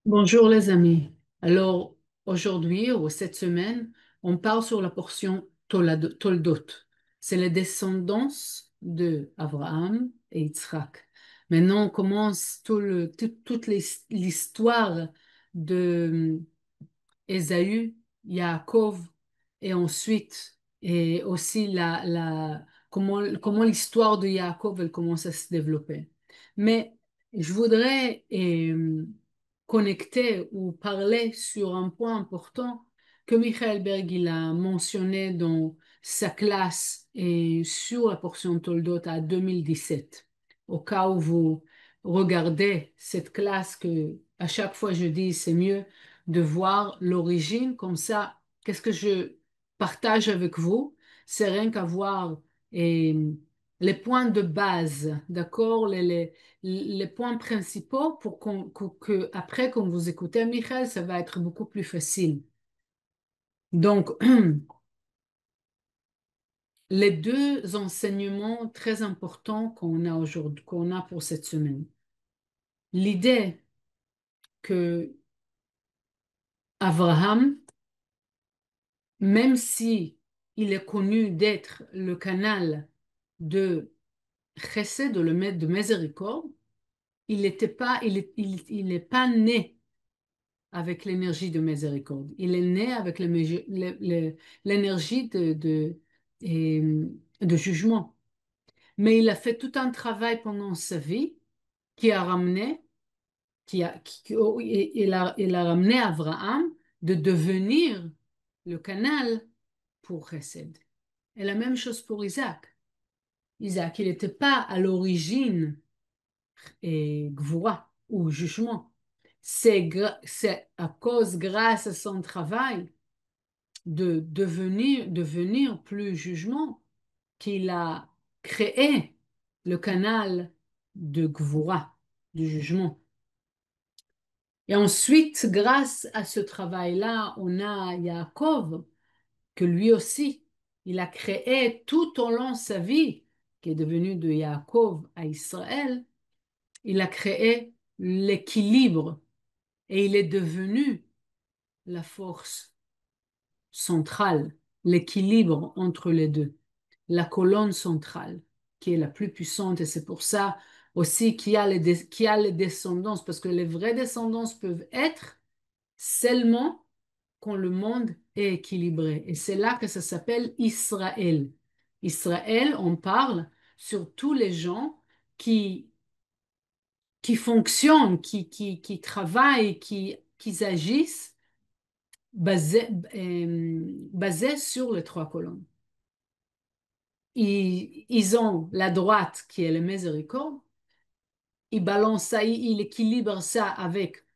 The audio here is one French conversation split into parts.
Bonjour les amis. Alors aujourd'hui ou cette semaine, on parle sur la portion Toldot. C'est les descendances de Abraham et Yitzhak. Maintenant, on commence toute l'histoire de Ésaü, Yaakov, et ensuite, et aussi comment l'histoire de Yaakov elle commence à se développer. Mais je voudrais connecter ou parler sur un point important que Michael Berg il a mentionné dans sa classe et sur la portion Toldot à 2017. Au cas où vous regardez cette classe que à chaque fois je dis c'est mieux de voir l'origine, comme ça, qu'est-ce que je partage avec vous? C'est rien qu'à voir et, les points de base, d'accord? Les points principaux pour après, quand vous écoutez Michael, ça va être beaucoup plus facile. Donc, les deux enseignements très importants qu'on a aujourd'hui, qu'on a pour cette semaine. L'idée que Abraham, même si il est connu d'être le canal de chesed, de le maître de miséricorde, il n'était pas, il n'est pas né avec l'énergie de miséricorde. Il est né avec l'énergie et, de jugement. Mais il a fait tout un travail pendant sa vie qui a ramené, il a ramené Abraham de devenir le canal pour Chesed. Et la même chose pour Isaac. Isaac, il n'était pas à l'origine Gvura ou jugement. C'est à cause, grâce à son travail, de devenir plus jugement qu'il a créé le canal de Gvura, du jugement. Et ensuite, grâce à ce travail-là, on a Yaakov, que lui aussi, il a créé tout au long de sa vie, qui est devenu de Yaakov à Israël, il a créé l'équilibre et il est devenu la force centrale, l'équilibre entre les deux, la colonne centrale qui est la plus puissante et c'est pour ça aussi qu'il y a les descendances, parce que les vraies descendances peuvent être seulement quand le monde est équilibré. Et c'est là que ça s'appelle Israël. Israël, on parle sur tous les gens qui, qui fonctionnent, qui travaillent, qui agissent basés sur les trois colonnes. Ils ont la droite qui est le miséricorde, ils balancent ça, ils équilibrent ça avec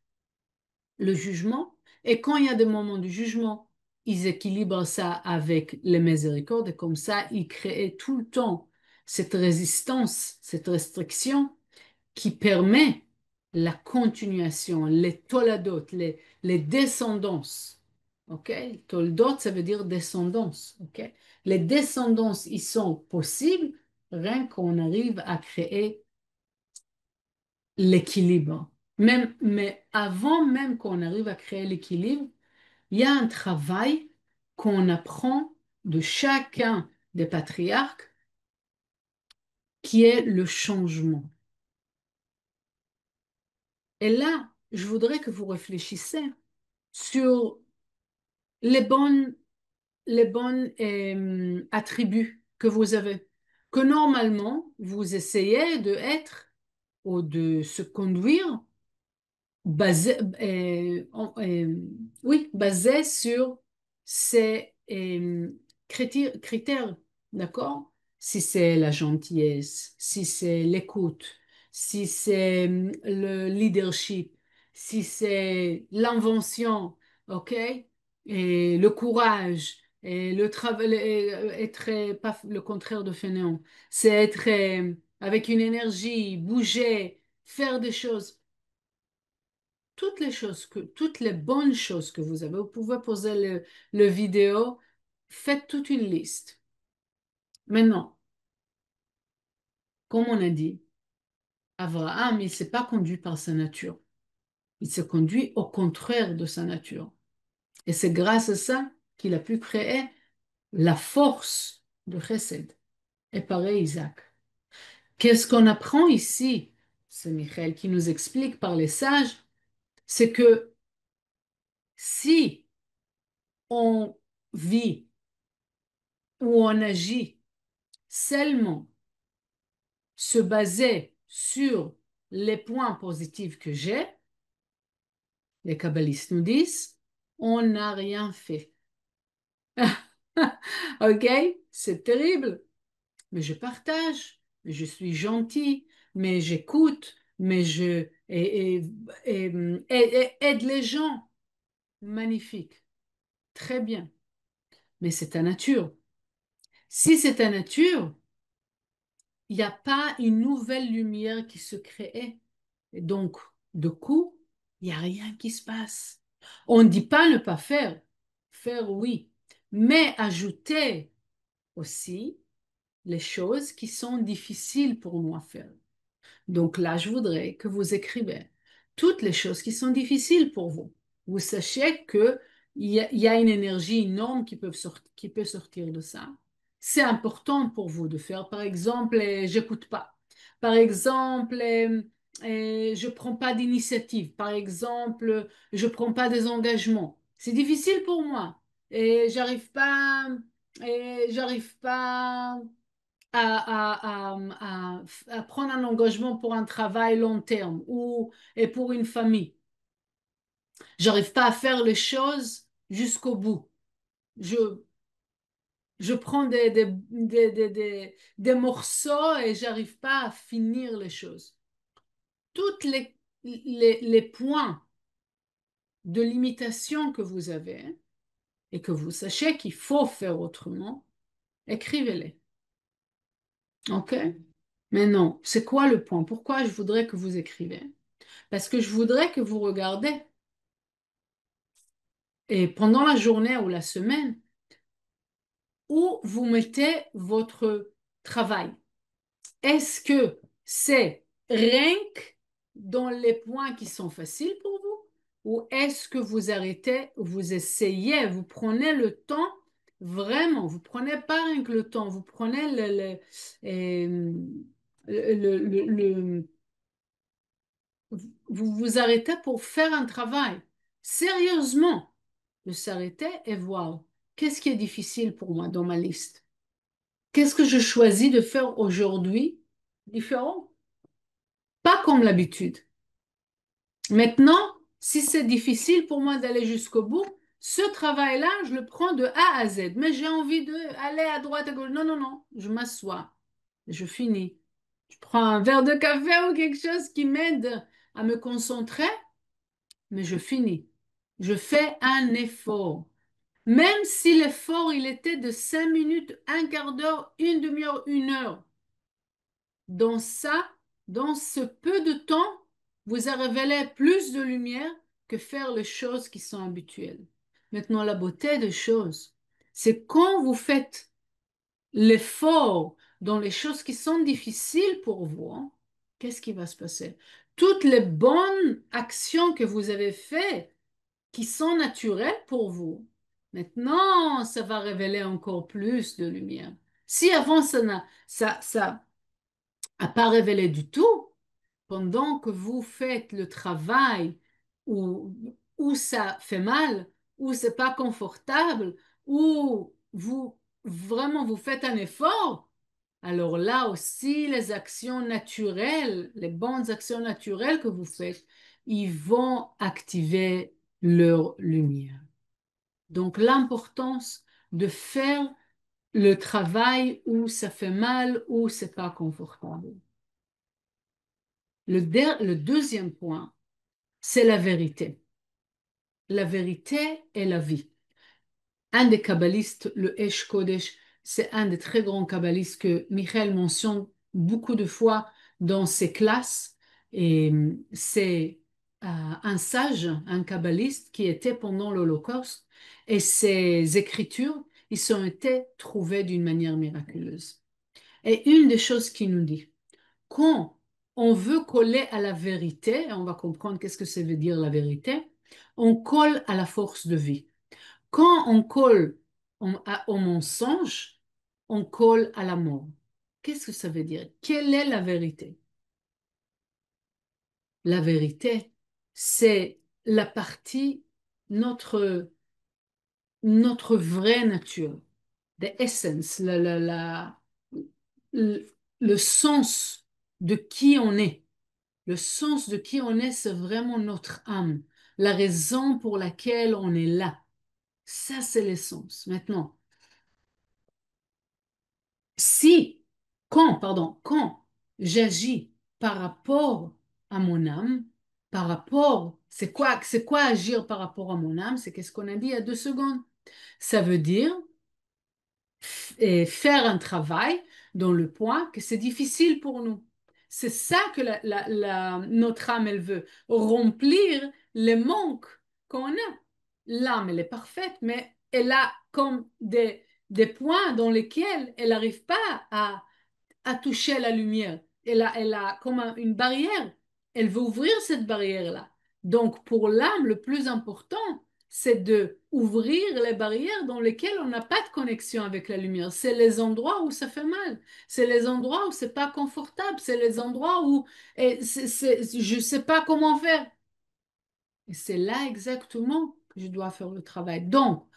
le jugement. Et quand il y a des moments du jugement, ils équilibrent ça avec les miséricordes. Et comme ça, ils créent tout le temps cette résistance, cette restriction qui permet la continuation, les toladot, les descendances. OK? Toldot, ça veut dire descendance. OK? Les descendances, ils sont possibles rien qu'on arrive à créer l'équilibre. Mais avant même qu'on arrive à créer l'équilibre, il y a un travail qu'on apprend de chacun des patriarques qui est le changement. Et là, je voudrais que vous réfléchissiez sur les bonnes attributs que vous avez, que normalement vous essayez de être ou de se conduire basé, oui, basé sur ces critères, d'accord? Si c'est la gentillesse, si c'est l'écoute, si c'est le leadership, si c'est l'invention, ok? Et le courage, et le travail, être pas le contraire de fainéant, c'est être avec une énergie, bouger, faire des choses toutes les bonnes choses que vous avez, vous pouvez poser le vidéo, faites toute une liste. Maintenant, comme on a dit, Abraham, il ne s'est pas conduit par sa nature. Il se conduit au contraire de sa nature. Et c'est grâce à ça qu'il a pu créer la force de Chesed. Et pareil, Isaac. Qu'est-ce qu'on apprend ici? C'est Michael qui nous explique par les sages, c'est que si on vit ou on agit seulement se baser sur les points positifs que j'ai, les kabbalistes nous disent, on n'a rien fait. Ok? C'est terrible. Mais je partage, mais je suis gentil, mais j'écoute, mais et- aide les gens. Magnifique. Très bien. Mais c'est ta nature. Si c'est ta nature, il n'y a pas une nouvelle lumière qui se crée. Et donc, de coup, il n'y a rien qui se passe. On ne dit pas ne pas faire. Faire, oui. Mais ajouter aussi les choses qui sont difficiles pour nous à faire. Donc là, je voudrais que vous écrivez toutes les choses qui sont difficiles pour vous. Vous sachiez que il y a une énergie énorme qui peut sortir de ça. C'est important pour vous de faire, par exemple, j'écoute pas. Par exemple, je prends pas d'initiative. Par exemple, je prends pas des engagements. C'est difficile pour moi. J'arrive pas à prendre un engagement pour un travail long terme ou et pour une famille. J'arrive pas à faire les choses jusqu'au bout. Je, je prends des morceaux et j'arrive pas à finir les choses. Toutes les points de limitation que vous avez et que vous sachez qu'il faut faire autrement, écrivez-les. OK? Mais non, c'est quoi le point? Pourquoi je voudrais que vous écrivez? Parce que je voudrais que vous regardez et pendant la journée ou la semaine où vous mettez votre travail. Est-ce que c'est rien que dans les points qui sont faciles pour vous ou est-ce que vous arrêtez, vous essayez, vous prenez le temps vraiment, vous prenez pas rien que le temps, vous prenez euh, le, vous vous arrêtez pour faire un travail. Sérieusement, de s'arrêter et voir qu'est-ce qui est difficile pour moi dans ma liste. Qu'est-ce que je choisis de faire aujourd'hui différent? Pas comme l'habitude. Maintenant, si c'est difficile pour moi d'aller jusqu'au bout, ce travail-là, je le prends de A à Z. Mais j'ai envie d'aller à droite, à gauche. Non, non, non, je m'assois. Je finis. Je prends un verre de café ou quelque chose qui m'aide à me concentrer mais je finis. Je fais un effort. Même si l'effort, il était de 5 minutes, un quart d'heure, une demi-heure, une heure. Dans ça, dans ce peu de temps, vous avez révélé plus de lumière que faire les choses qui sont habituelles. Maintenant, la beauté des choses, c'est quand vous faites l'effort dans les choses qui sont difficiles pour vous, hein, qu'est-ce qui va se passer? Toutes les bonnes actions que vous avez faites, qui sont naturels pour vous. Maintenant, ça va révéler encore plus de lumière. Si avant ça a pas révélé du tout, pendant que vous faites le travail où ça fait mal, où c'est pas confortable, où vous vraiment vous faites un effort, alors là aussi les actions naturelles, les bonnes actions naturelles que vous faites, ils vont activer leur lumière. Donc l'importance de faire le travail où ça fait mal, où c'est pas confortable. Le deuxième point, c'est la vérité. La vérité est la vie. Un des kabbalistes, le Esh Kodesh, c'est un des très grands kabbalistes que Michael mentionne beaucoup de fois dans ses classes. Et c'est un sage, un kabbaliste qui était pendant l'Holocauste. Et ses écritures, ils ont été trouvées d'une manière miraculeuse. Et une des choses qu'il nous dit, quand on veut coller à la vérité, et on va comprendre qu'est-ce que ça veut dire la vérité, on colle à la force de vie. Quand on colle au mensonge, on colle à la mort. Qu'est-ce que ça veut dire? Quelle est la vérité? La vérité, c'est la partie, notre, notre vraie nature, the essence, le, le sens de qui on est. Le sens de qui on est, c'est vraiment notre âme, la raison pour laquelle on est là. Ça, c'est l'essence. Maintenant, si, quand j'agis par rapport à mon âme, c'est quoi agir par rapport à mon âme? C'est qu'est-ce qu'on a dit il y a 2 secondes. Ça veut dire et faire un travail dans le point que c'est difficile pour nous. C'est ça que notre âme, elle veut, remplir les manques qu'on a. L'âme, elle est parfaite, mais elle a comme des points dans lesquels elle n'arrive pas à toucher la lumière. Elle a comme une barrière. Elle veut ouvrir cette barrière-là. Donc, pour l'âme, le plus important, c'est de ouvrir les barrières dans lesquelles on n'a pas de connexion avec la lumière. C'est les endroits où ça fait mal. C'est les endroits où c'est pas confortable. C'est les endroits où je sais pas comment faire. Et c'est là exactement que je dois faire le travail. Donc,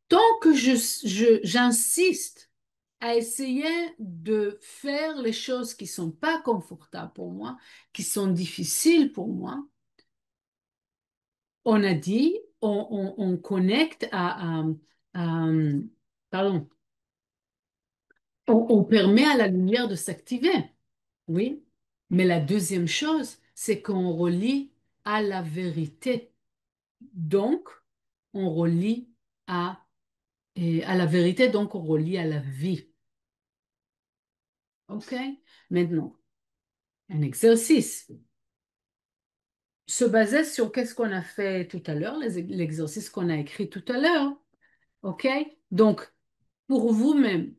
tant que j'insiste à essayer de faire les choses qui sont pas confortables pour moi, qui sont difficiles pour moi, on a dit, on connecte pardon, on permet à la lumière de s'activer, oui. Mais la deuxième chose, c'est qu'on relie à la vérité. Donc, on relie à, et à la vérité, donc on relie à la vie. OK? Maintenant, un exercice. Se baser sur qu'est-ce qu'on a fait tout à l'heure, l'exercice qu'on a écrit tout à l'heure. OK? Donc, pour vous-même,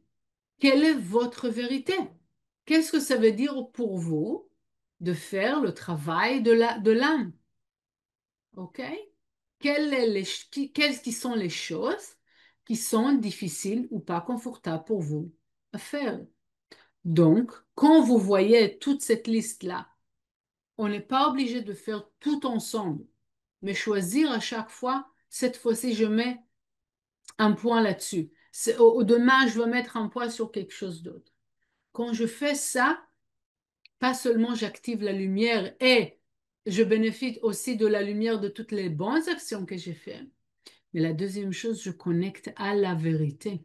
quelle est votre vérité? Qu'est-ce que ça veut dire pour vous de faire le travail de l'âme? OK? Quelles qui sont les choses qui sont difficiles ou pas confortables pour vous à faire? Donc, quand vous voyez toute cette liste-là, on n'est pas obligé de faire tout ensemble, mais choisir à chaque fois, cette fois-ci, je mets un point là-dessus. Demain, je vais mettre un point sur quelque chose d'autre. Quand je fais ça, pas seulement j'active la lumière et je bénéficie aussi de la lumière de toutes les bonnes actions que j'ai faites. Mais la deuxième chose, je connecte à la vérité.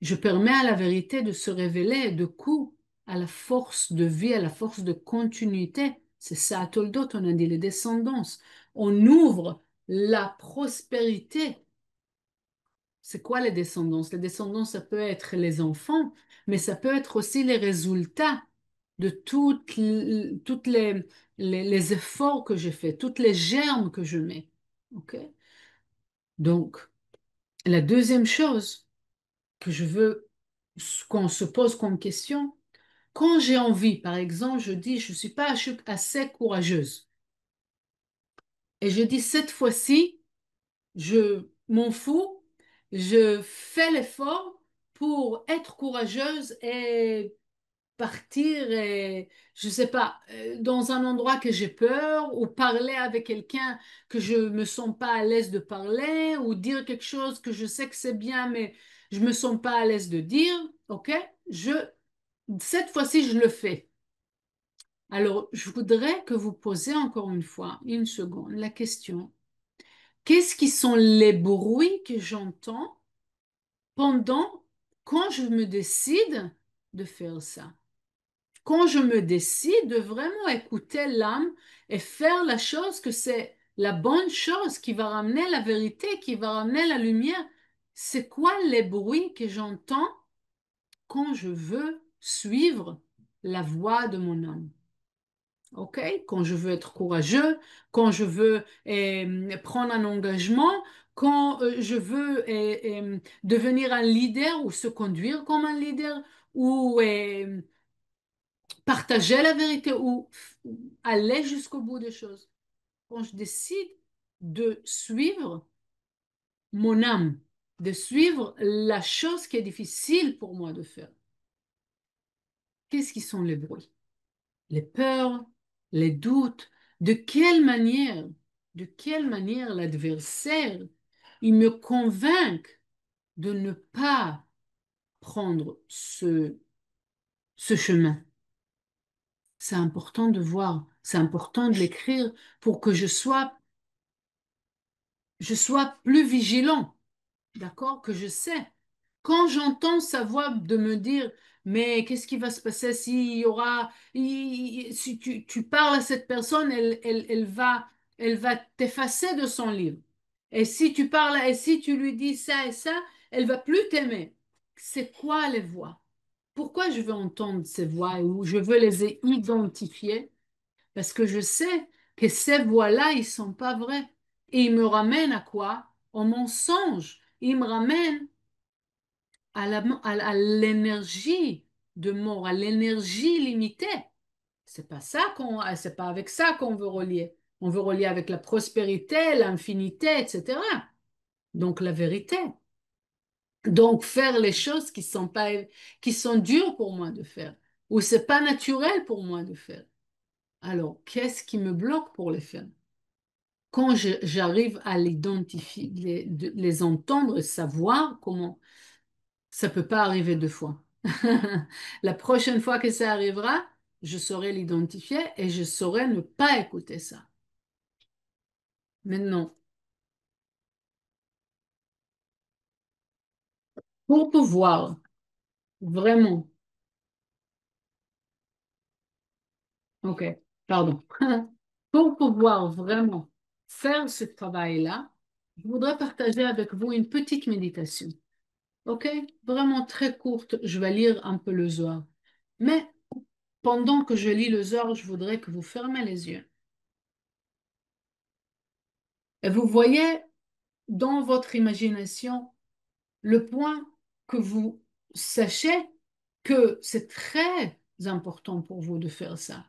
Je permets à la vérité de se révéler de coup à la force de vie, à la force de continuité. C'est ça à Toldot, on a dit les descendances. On ouvre la prospérité. C'est quoi les descendances? Les descendances, ça peut être les enfants, mais ça peut être aussi les résultats de toutes les efforts que je fais, toutes les germes que je mets. OK? Donc, la deuxième chose que je veux qu'on se pose comme question, quand j'ai envie, par exemple, je dis, je ne suis pas assez courageuse. Et je dis, cette fois-ci, je m'en fous, je fais l'effort pour être courageuse et partir, et, je sais pas, dans un endroit que j'ai peur, ou parler avec quelqu'un que je me sens pas à l'aise de parler, ou dire quelque chose que je sais que c'est bien, mais je me sens pas à l'aise de dire, ok? Je, cette fois-ci, je le fais. Alors, je voudrais que vous posiez encore une fois, une seconde, la question, qu'est-ce qui sont les bruits que j'entends pendant, quand je me décide de faire ça? Quand je me décide de vraiment écouter l'âme et faire la chose que c'est la bonne chose qui va ramener la vérité, qui va ramener la lumière, c'est quoi les bruits que j'entends quand je veux suivre la voix de mon âme? OK? Quand je veux être courageux, quand je veux prendre un engagement, quand je veux devenir un leader ou se conduire comme un leader ou partager la vérité ou aller jusqu'au bout des choses. Quand je décide de suivre mon âme, de suivre la chose qui est difficile pour moi de faire, qu'est-ce qui sont les bruits? Les peurs, les doutes, de quelle manière l'adversaire, il me convainc de ne pas prendre ce chemin. C'est important de voir, c'est important de l'écrire pour que je sois plus vigilant. D'accord? Que je sais. Quand j'entends sa voix de me dire, mais qu'est-ce qui va se passer s'il y aura, si tu parles à cette personne, elle va t'effacer de son livre. Et si tu parles, et si tu lui dis ça et ça, elle va plus t'aimer. C'est quoi les voix? Pourquoi je veux entendre ces voix ou je veux les identifier? Parce que je sais que ces voix-là, ils sont pas vrais. Et ils me ramènent à quoi? Au mensonge. Ils me ramènent à l'énergie de mort, à l'énergie limitée. C'est pas avec ça qu'on veut relier. On veut relier avec la prospérité, l'infinité, etc. Donc la vérité. Donc faire les choses qui sont pas, qui sont dures pour moi de faire, ou c'est pas naturel pour moi de faire. Alors, qu'est-ce qui me bloque pour les faire? Quand j'arrive à l'identifier, les entendre, savoir comment, ça peut pas arriver deux fois. La prochaine fois que ça arrivera, je saurai l'identifier et je saurai ne pas écouter ça. Maintenant, pour pouvoir vraiment, ok, pardon, pour pouvoir vraiment faire ce travail-là, je voudrais partager avec vous une petite méditation. Ok? Vraiment très courte. Je vais lire un peu le Zohar. Mais pendant que je lis le Zohar, je voudrais que vous fermez les yeux. Et vous voyez dans votre imagination le point que vous sachez que c'est très important pour vous de faire ça.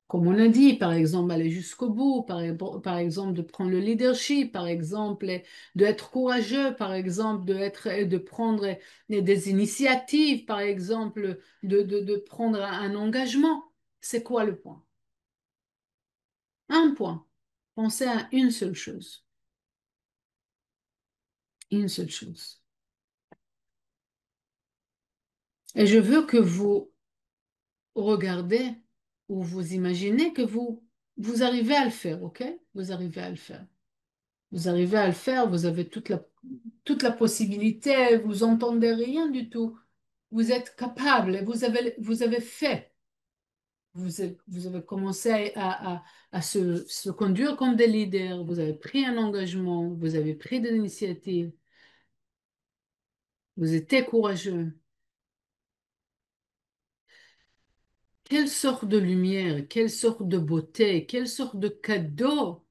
Comme on a dit, par exemple, aller jusqu'au bout, par exemple, de prendre le leadership, par exemple, d'être courageux, par exemple, de prendre des initiatives, par exemple, de prendre un engagement. C'est quoi le point? Un point. Pensez à une seule chose. Une seule chose. Et je veux que vous regardez ou vous imaginez que vous arrivez à le faire, ok? Vous arrivez à le faire. Vous arrivez à le faire, vous avez toute la possibilité, vous entendez rien du tout. Vous êtes capable, vous avez fait. Vous avez commencé à se conduire comme des leaders, vous avez pris un engagement, vous avez pris de l'initiative, vous étiez courageux. Quelle sorte de lumière, quelle sorte de beauté, quelle sorte de cadeau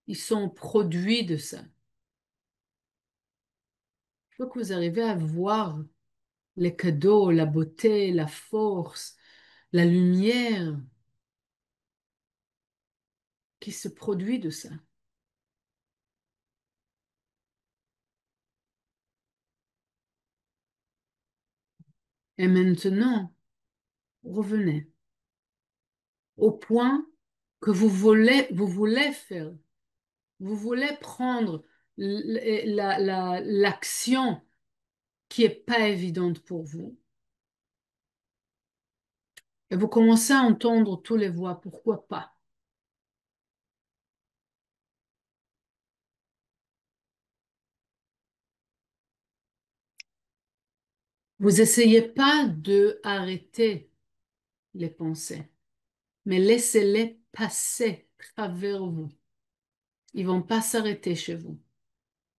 ils sont produits de ça. Il faut que vous arrivez à voir les cadeaux, la beauté, la force, la lumière qui se produit de ça. Et maintenant, revenez au point que vous voulez faire. Vous voulez prendre l'action qui est pas évidente pour vous. Et vous commencez à entendre toutes les voix. Pourquoi pas? Vous essayez pas de arrêter les pensées, mais laissez-les passer travers vous. Ils vont pas s'arrêter chez vous.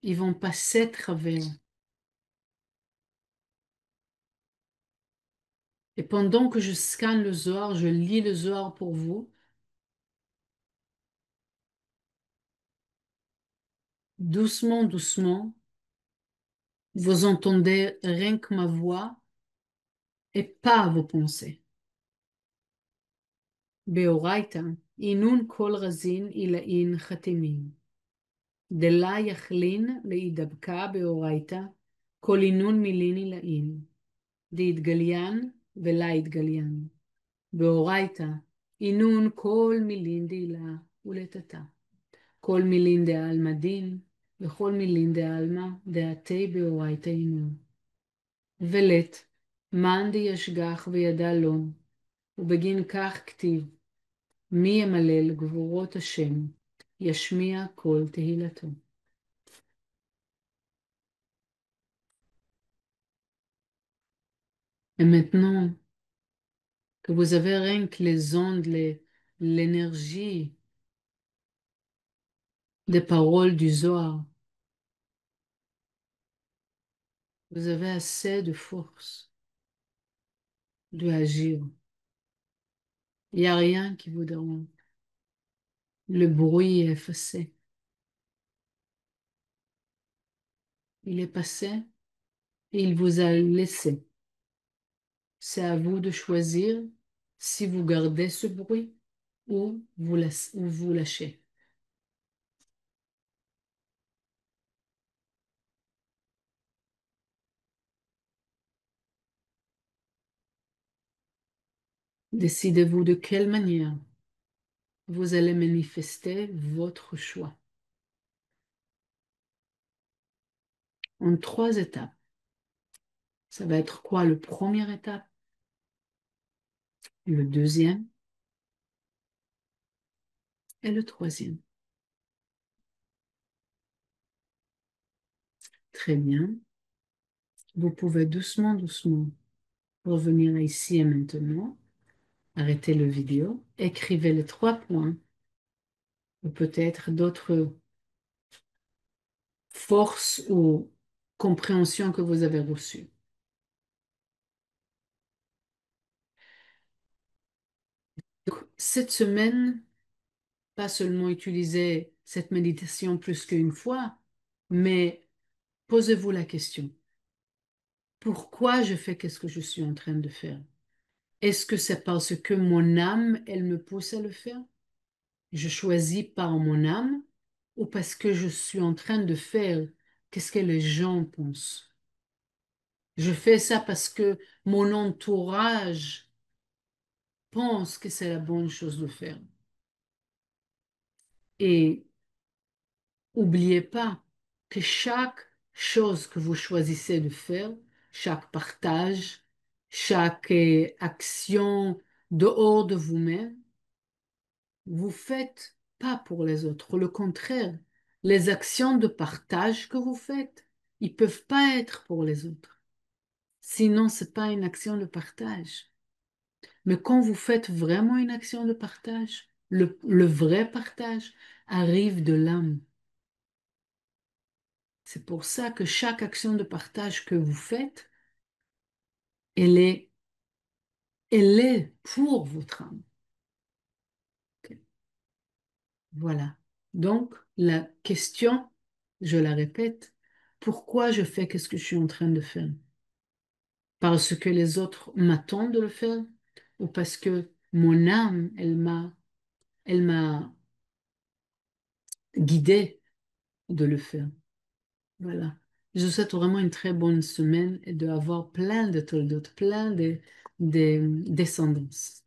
Ils vont passer travers. Et pendant que je scanne le Zohar, je lis le Zohar pour vous, doucement, doucement, vous entendez rien que ma voix et pas vos pensées. באורייתא, אינון כל רזין עילאין חתימין. דלה יכלין להידבקה באורייתא, כל אינון מילין עילאין. דהתגליין ולה התגליין. באורייתא, אינון כל מילין דהילה ולטאטא. כל מילין דעלמא דין, וכל מילין דעלמא דעתי באורייתא אינון. ולט, מאן דישגח וידע לון, ובגין כך כתיב, מי ימלל גבורות השם, ישמיע קול תהילתו. Et maintenant que vous avez rien que les ondes, l'énergie des paroles du Zohar, vous avez assez de force de agir. Il n'y a rien qui vous dérange. Le bruit est effacé. Il est passé et il vous a laissé. C'est à vous de choisir si vous gardez ce bruit ou vous lâchez. Décidez-vous de quelle manière vous allez manifester votre choix. En 3 étapes. Ça va être quoi le première étape, le deuxième et le troisième. Très bien. Vous pouvez doucement, doucement revenir ici et maintenant. Arrêtez le vidéo. Écrivez les 3 points ou peut-être d'autres forces ou compréhensions que vous avez reçues. Donc, cette semaine, pas seulement utiliser cette méditation plus qu'une fois, mais posez-vous la question. Pourquoi je fais qu'est-ce que je suis en train de faire? Est-ce que c'est parce que mon âme, elle me pousse à le faire? Je choisis par mon âme ou parce que je suis en train de faire qu'est-ce que les gens pensent? Je fais ça parce que mon entourage pense que c'est la bonne chose de faire. Et oubliez pas que chaque chose que vous choisissez de faire, chaque partage, chaque action dehors de vous-même, vous faites pas pour les autres. Le contraire, les actions de partage que vous faites, ils peuvent pas être pour les autres. Sinon, c'est pas une action de partage. Mais quand vous faites vraiment une action de partage, le vrai partage arrive de l'âme. C'est pour ça que chaque action de partage que vous faites, elle est, elle est pour votre âme. Ok. Voilà. Donc, la question, je la répète, pourquoi je fais qu'est-ce que je suis en train de faire? Parce que les autres m'attendent de le faire ou parce que mon âme, elle m'a guidée de le faire. Voilà. Je vous souhaite vraiment une très bonne semaine et d'avoir plein de toldotes, plein de descendances.